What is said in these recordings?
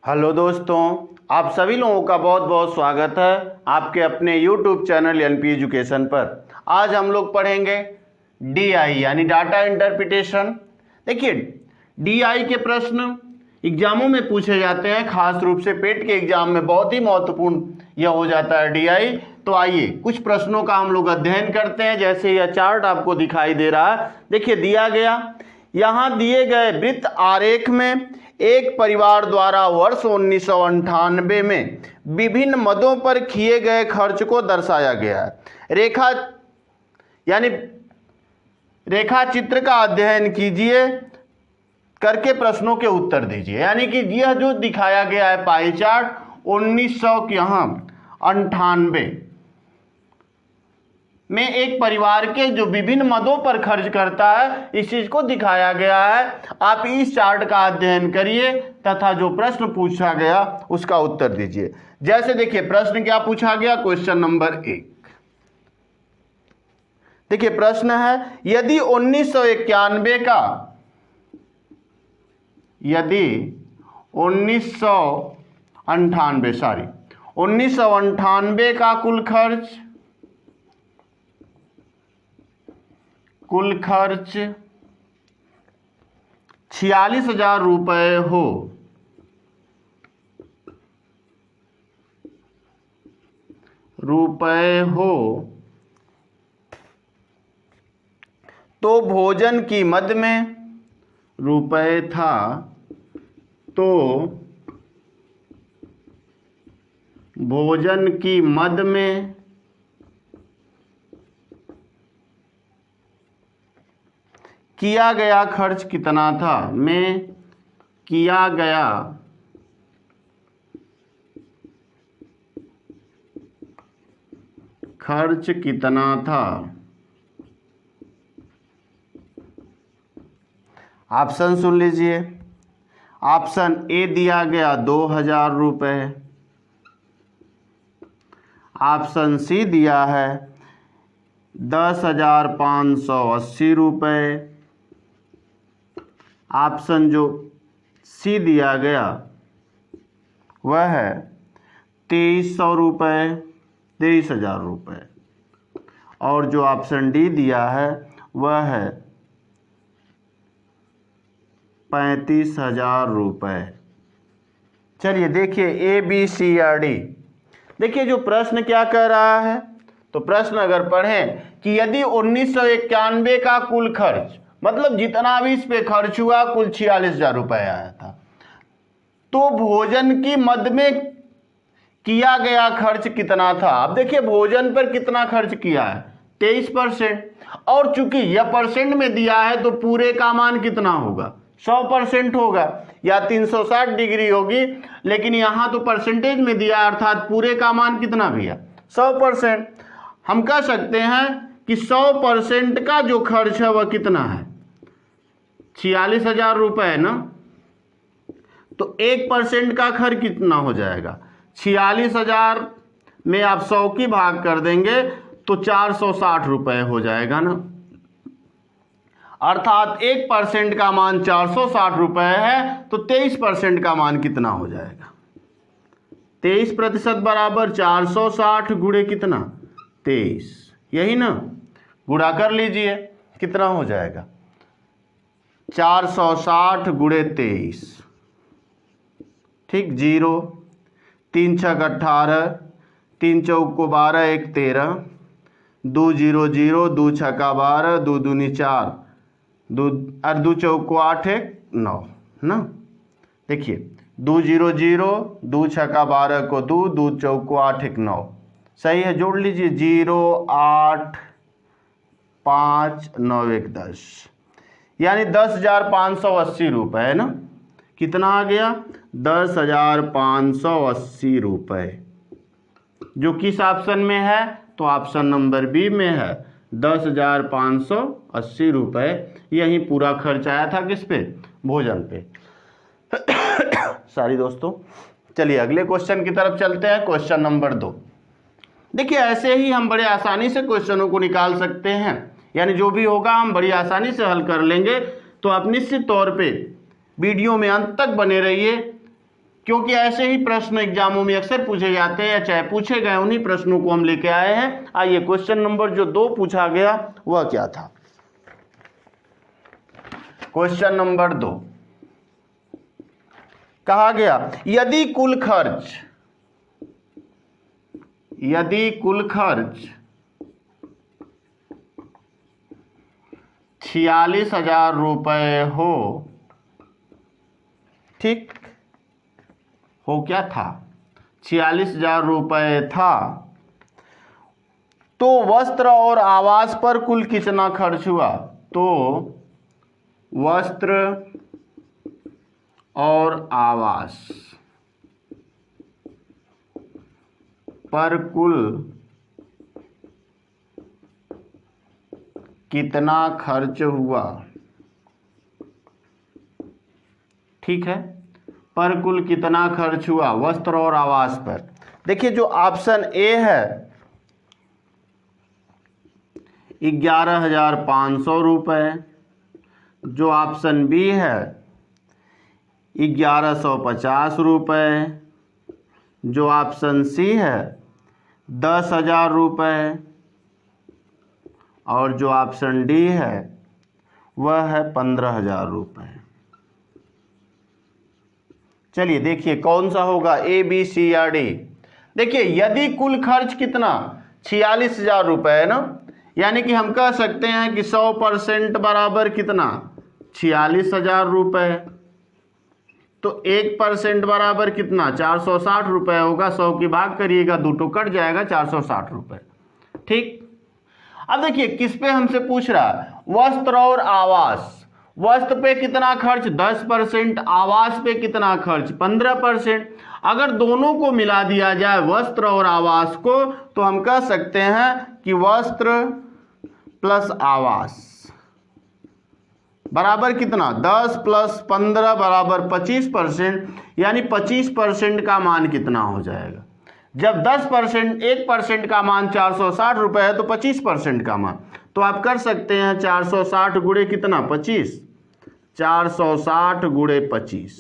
Hello दोस्तों, आप सभी लोगों का बहुत बहुत स्वागत है आपके अपने YouTube चैनल एनपी एजुकेशन पर। आज हम लोग पढ़ेंगे DI यानी डाटा इंटरप्रिटेशन। देखिए, DI के प्रश्न एग्जामों में पूछे जाते हैं, खास रूप से पेट के एग्जाम में बहुत ही महत्वपूर्ण यह हो जाता है DI। तो आइए कुछ प्रश्नों का हम लोग अध्ययन करते हैं। जैसे यह चार्ट आपको दिखाई दे रहा है, देखिए दिया गया, यहाँ दिए गए वृत्त आरेख में एक परिवार द्वारा वर्ष 1998 में विभिन्न मदों पर किए गए खर्च को दर्शाया गया है। रेखा चित्र का अध्ययन कीजिए, करके प्रश्नों के उत्तर दीजिए। यानी कि यह जो दिखाया गया है पाई चार्ट 1998 में एक परिवार के जो विभिन्न मदों पर खर्च करता है, इस चीज को दिखाया गया है। आप इस चार्ट का अध्ययन करिए तथा जो प्रश्न पूछा गया उसका उत्तर दीजिए। जैसे देखिए प्रश्न क्या पूछा गया, क्वेश्चन नंबर 1। देखिए प्रश्न है, यदि 1998 का कुल खर्च 46,000 रुपये हो तो भोजन की मद में रुपये था, तो भोजन की मद में किया गया खर्च कितना था, में किया गया खर्च कितना था। ऑप्शन सुन लीजिए। ऑप्शन ए दिया गया 2,000 रुपये, ऑप्शन सी दिया है 10,580 रुपये, ऑप्शन जो सी दिया गया वह है 2300 रुपये, 23,000 रुपये, और जो ऑप्शन डी दिया है वह है 35,000 रुपये। चलिए देखिए ए बी सी या डी। देखिए जो प्रश्न क्या कह रहा है, तो प्रश्न अगर पढ़ें कि यदि 1991 का कुल खर्च, मतलब जितना भी इस पे खर्च हुआ कुल 46,000 रुपये आया था, तो भोजन की मद में किया गया खर्च कितना था। अब देखिए भोजन पर कितना खर्च किया है, 23%, और चूंकि यह परसेंट में दिया है तो पूरे का मान कितना होगा, 100% होगा या 360 डिग्री होगी, लेकिन यहाँ तो परसेंटेज में दिया है, अर्थात पूरे का मान कितना भी है 100%। हम कह सकते हैं कि 100% का जो खर्च है वह कितना है, 46,000 रुपये ना। तो 1% का खर्च कितना हो जाएगा, 46,000 में आप 100 की भाग कर देंगे तो 460 रुपये हो जाएगा ना। अर्थात 1% का मान 460 रुपये है, तो 23% का मान कितना हो जाएगा, 23% बराबर 460 गुणे कितना 23, यही ना। गुणा कर लीजिए कितना हो जाएगा, 460 गुणे 23, ठीक, 0, 3 छक 18, 3 चौक को 12, 1 13, 2 0 0, 2 छक्का 12, 2 दूनी 4, 2 चौक को 8 1 9 ना। देखिए 2 0 0, 2 छक्का 12 को 2, 2 चौक को 8 1 9, सही है, जोड़ लीजिए 0 8 5 9 1 10, यानी 10,580 रुपये है ना। कितना आ गया, 10,580 रुपये, जो किस ऑप्शन में है, तो ऑप्शन नंबर बी में है, 10,580 रुपये। यही पूरा खर्च आया था किस पे, भोजन पे। सॉरी दोस्तों, चलिए अगले क्वेश्चन की तरफ चलते हैं। Question number 2। देखिए ऐसे ही हम बड़े आसानी से क्वेश्चनों को निकाल सकते हैं, यानी जो भी होगा हम बड़ी आसानी से हल कर लेंगे। तो आप निश्चित तौर पे वीडियो में अंत तक बने रहिए, क्योंकि ऐसे ही प्रश्न एग्जामों में अक्सर पूछे जाते हैं या चाहे पूछे गए, उन्हीं प्रश्नों को हम लेके आए हैं। आइए क्वेश्चन नंबर जो 2 पूछा गया वह क्या था। क्वेश्चन नंबर 2 कहा गया यदि कुल खर्च 46,000 रुपये हो, ठीक हो, क्या था 46,000 रुपये था, तो वस्त्र और आवास पर कुल कितना खर्च हुआ। तो वस्त्र और आवास पर कुल कितना खर्च हुआ, ठीक है, पर कुल कितना खर्च हुआ वस्त्र और आवास पर। देखिए जो ऑप्शन ए है 11,500 रुपये, जो ऑप्शन बी है 1150 रुपये, जो ऑप्शन सी है 10,000 रुपये, और जो ऑप्शन डी है वह है 15,000 रुपये। चलिए देखिए कौन सा होगा, ए बी सी या डी। देखिए यदि कुल खर्च कितना 46,000 रुपये है ना, यानी कि हम कह सकते हैं कि 100% बराबर कितना 46,000 रुपये, तो 1% बराबर कितना 460 रुपये होगा। 100 की भाग करिएगा 2 तो कट जाएगा 460 रुपये, ठीक। अब देखिए किस पे हमसे पूछ रहा है, वस्त्र और आवास। वस्त्र पे कितना खर्च 10%, आवास पे कितना खर्च 15%। अगर दोनों को मिला दिया जाए वस्त्र और आवास को, तो हम कह सकते हैं कि वस्त्र प्लस आवास बराबर कितना 10 + 15 बराबर 25%, यानी 25% का मान कितना हो जाएगा। जब 10% 1% का मान 460 रुपये है तो 25% का मान, तो आप कर सकते हैं 460 गुणे कितना 25, 460 गुणे 25,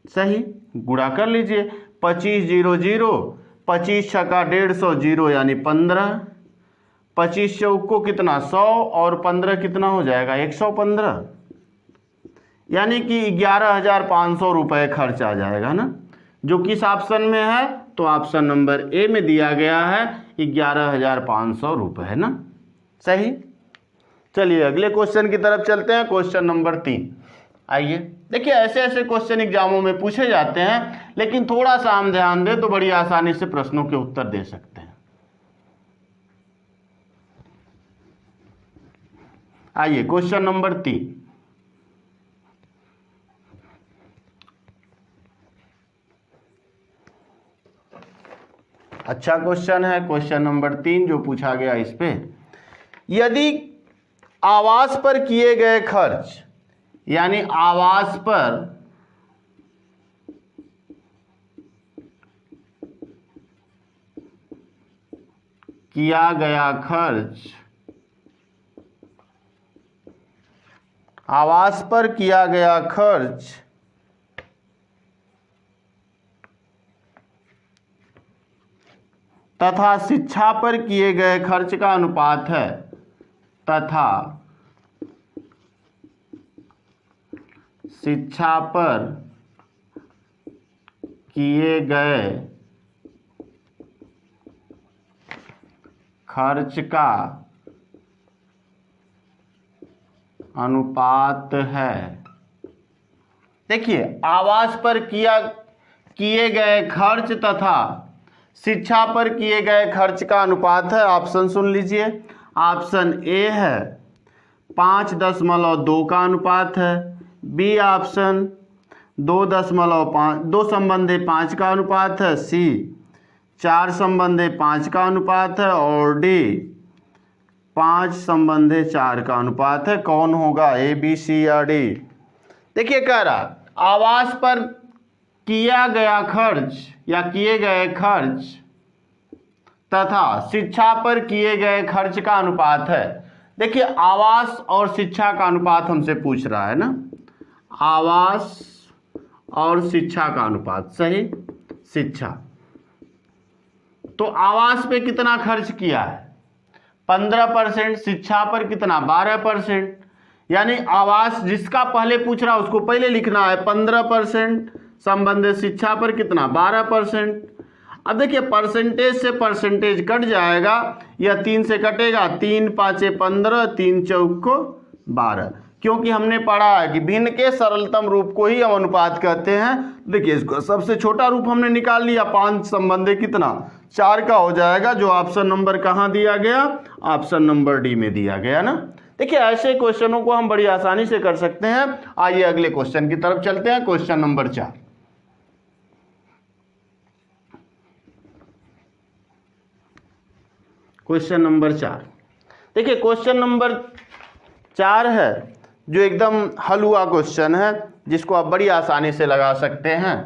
सही, गुणा कर लीजिए 25 0 0, 25 छक्का 150 0 यानी 15, 25 चौको कितना 100 और 15 कितना हो जाएगा 115, यानी कि 11,500 रुपये खर्च आ जाएगा ना, जो किस ऑप्शन में है, तो ऑप्शन नंबर ए में दिया गया है 11,500 रुपये, है ना, सही। चलिए अगले क्वेश्चन की तरफ चलते हैं, क्वेश्चन नंबर 3। आइए देखिए ऐसे ऐसे क्वेश्चन एग्जामों में पूछे जाते हैं, लेकिन थोड़ा सा हम ध्यान दें तो बड़ी आसानी से प्रश्नों के उत्तर दे सकते हैं। आइए क्वेश्चन नंबर 3, अच्छा क्वेश्चन है। क्वेश्चन नंबर 3 जो पूछा गया इस पे, यदि आवास पर किए गए खर्च, यानी आवास पर किया गया खर्च, आवास पर किया गया खर्च तथा शिक्षा पर किए गए खर्च का अनुपात है, तथा शिक्षा पर किए गए खर्च का अनुपात है। देखिए आवास पर किए गए खर्च तथा शिक्षा पर किए गए खर्च का अनुपात है। ऑप्शन सुन लीजिए, ऑप्शन ए है 5.2 का अनुपात है, बी ऑप्शन 2.5 2 संबंधी 5 का अनुपात है, सी 4 संबंधी 5 का अनुपात है, और डी 5 संबंधी 4 का अनुपात है। कौन होगा, ए बी सी या डी। देखिए कह रहा आवास पर किया गया खर्च या किए गए खर्च तथा शिक्षा पर किए गए खर्च का अनुपात है। देखिए आवास और शिक्षा का अनुपात हमसे पूछ रहा है ना, आवास और शिक्षा का अनुपात, सही, शिक्षा। तो आवास पे कितना खर्च किया है? 15%, शिक्षा पर कितना? 12%। यानी आवास जिसका पहले पूछ रहा उसको पहले लिखना है 15%, संबंधित शिक्षा पर कितना? 12%। अब देखिए परसेंटेज से परसेंटेज कट जाएगा, यह 3 से कटेगा, 3 5 15, 3 चौको 12, क्योंकि हमने पढ़ा है कि भिन्न के सरलतम रूप को ही हम अनुपात कहते हैं। देखिए इसको सबसे छोटा रूप हमने निकाल लिया, 5 संबंधित कितना? 4 का हो जाएगा, जो ऑप्शन नंबर कहाँ दिया गया? ऑप्शन नंबर डी में दिया गया ना। देखिए ऐसे क्वेश्चनों को हम बड़ी आसानी से कर सकते हैं। आइए अगले क्वेश्चन की तरफ चलते हैं, क्वेश्चन नंबर 4। क्वेश्चन नंबर 4, देखिए क्वेश्चन नंबर 4 है जो एकदम हलवा क्वेश्चन है, जिसको आप बड़ी आसानी से लगा सकते हैं।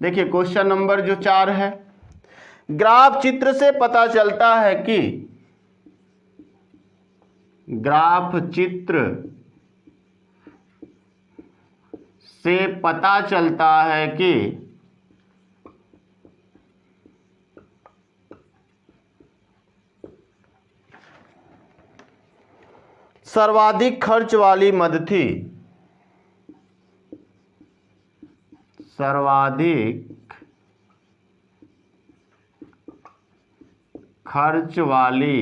देखिए क्वेश्चन नंबर जो 4 है, ग्राफ चित्र से पता चलता है कि, ग्राफ चित्र से पता चलता है कि सर्वाधिक खर्च वाली मद थी, सर्वाधिक खर्च वाली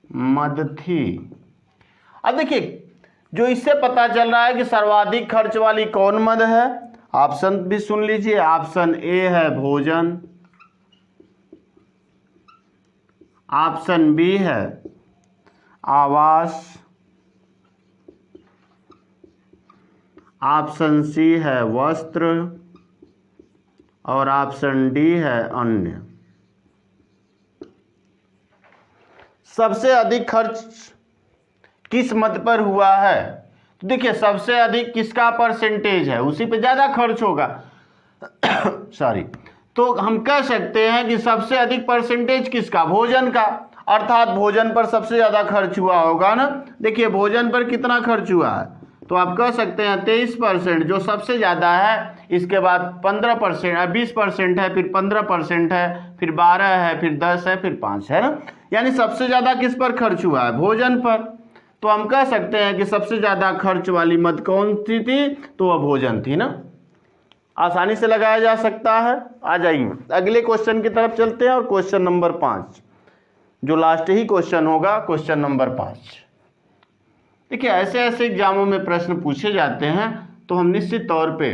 मद थी। अब देखिए जो इससे पता चल रहा है कि सर्वाधिक खर्च वाली कौन मद है, ऑप्शन भी सुन लीजिए। ऑप्शन ए है भोजन, ऑप्शन बी है आवास, ऑप्शन सी है वस्त्र और ऑप्शन डी है अन्य। सबसे अधिक खर्च किस मद पर हुआ है? तो देखिए सबसे अधिक किसका परसेंटेज है, उसी पे ज्यादा खर्च होगा। सॉरी, तो हम कह सकते हैं कि सबसे अधिक परसेंटेज किसका? भोजन का, अर्थात भोजन पर सबसे ज्यादा खर्च हुआ होगा ना। देखिए भोजन पर कितना खर्च हुआ है, तो आप कह सकते हैं 23%, जो सबसे ज्यादा है। इसके बाद 15%, 20% है, फिर 15% है, फिर 12 है, फिर 10 है, फिर 5 है ना। यानी सबसे ज्यादा किस पर खर्च हुआ है? भोजन पर। तो हम कह सकते हैं कि सबसे ज्यादा खर्च वाली मद कौन सी थी? तो वह भोजन थी ना। आसानी से लगाया जा सकता है। आ जाइए अगले क्वेश्चन की तरफ चलते हैं, और क्वेश्चन नंबर 5 जो लास्ट ही क्वेश्चन होगा, क्वेश्चन नंबर 5। देखिए ऐसे ऐसे एग्जामों में प्रश्न पूछे जाते हैं, तो हम निश्चित तौर पे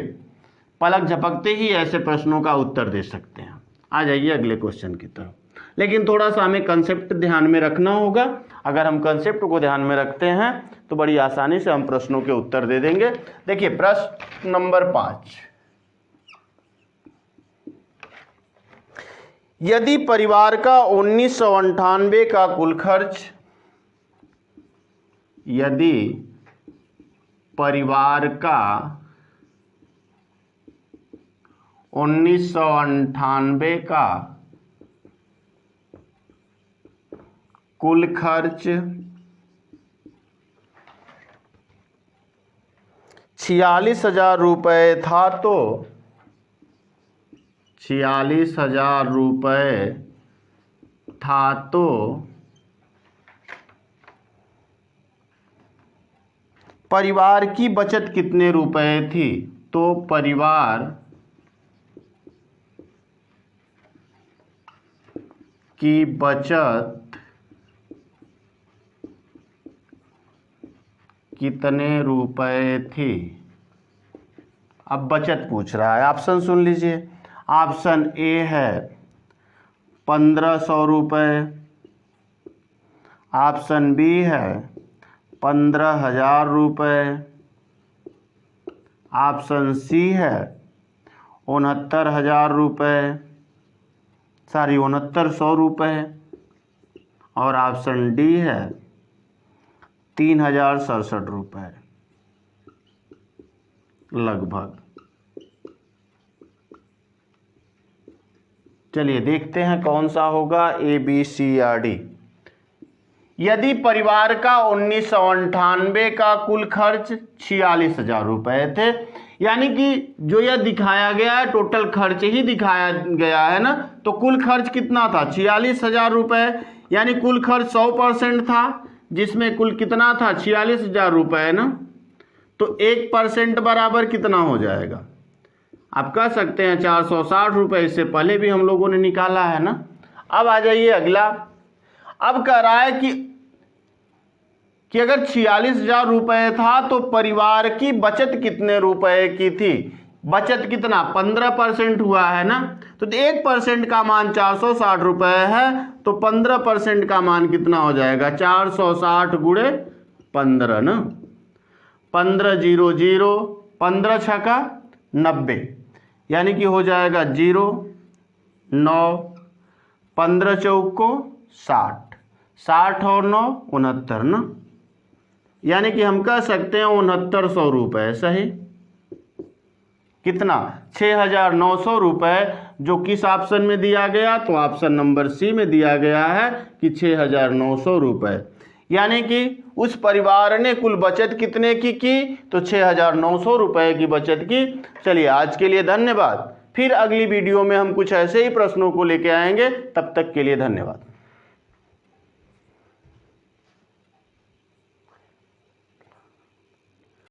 पलक झपकते ही ऐसे प्रश्नों का उत्तर दे सकते हैं। आ जाइए अगले क्वेश्चन की तरफ, लेकिन थोड़ा सा हमें कंसेप्ट ध्यान में रखना होगा। अगर हम कंसेप्ट को ध्यान में रखते हैं तो बड़ी आसानी से हम प्रश्नों के उत्तर दे देंगे। देखिए प्रश्न नंबर 5, यदि परिवार का 1998 का कुल खर्च, यदि परिवार का 1998 का कुल खर्च 46,000 रुपये था, तो 46,000 रुपये था, तो परिवार की बचत कितने रुपए थी? तो परिवार की बचत कितने रुपए थी? अब बचत पूछ रहा है, ऑप्शन सुन लीजिए। ऑप्शन ए है 1500 रुपये, ऑप्शन बी है 15,000 रुपये, ऑप्शन सी है 69,000 रुपये, 6900 रुपये, और ऑप्शन डी है 3,067 रुपये लगभग। चलिए देखते हैं कौन सा होगा, ए बी सी या डी। यदि परिवार का 1998 का कुल खर्च 46,000 रुपये थे, यानी कि जो यह दिखाया गया है टोटल खर्च ही दिखाया गया है ना, तो कुल खर्च कितना था 46,000 रुपये, यानी कुल खर्च 100% था, जिसमें कुल कितना था 46,000 रुपये ना, तो 1% बराबर कितना हो जाएगा, आप कह सकते हैं 460 रुपये। इससे पहले भी हम लोगों ने निकाला है ना। अब आ जाइए अगला। अब कह रहा है कि अगर 46,000 रुपये था तो परिवार की बचत कितने रुपए की थी, बचत कितना 15% हुआ है ना, तो 1% का मान 460 रुपये है, तो 15% का मान कितना हो जाएगा 460 गुणे 15 ना, 15 0 0, 15 छका 90, यानी कि हो जाएगा 0 9, 15 चौको 60, 60 और 9 69 ना, यानी कि हम कह सकते हैं 6900 रुपये सही। कितना 6,900 रुपये, जो किस ऑप्शन में दिया गया, तो ऑप्शन नंबर सी में दिया गया है कि 6,900 रुपये, यानी कि उस परिवार ने कुल बचत कितने की तो 6,900 रुपये की बचत की। चलिए आज के लिए धन्यवाद, फिर अगली वीडियो में हम कुछ ऐसे ही प्रश्नों को लेके आएंगे, तब तक के लिए धन्यवाद।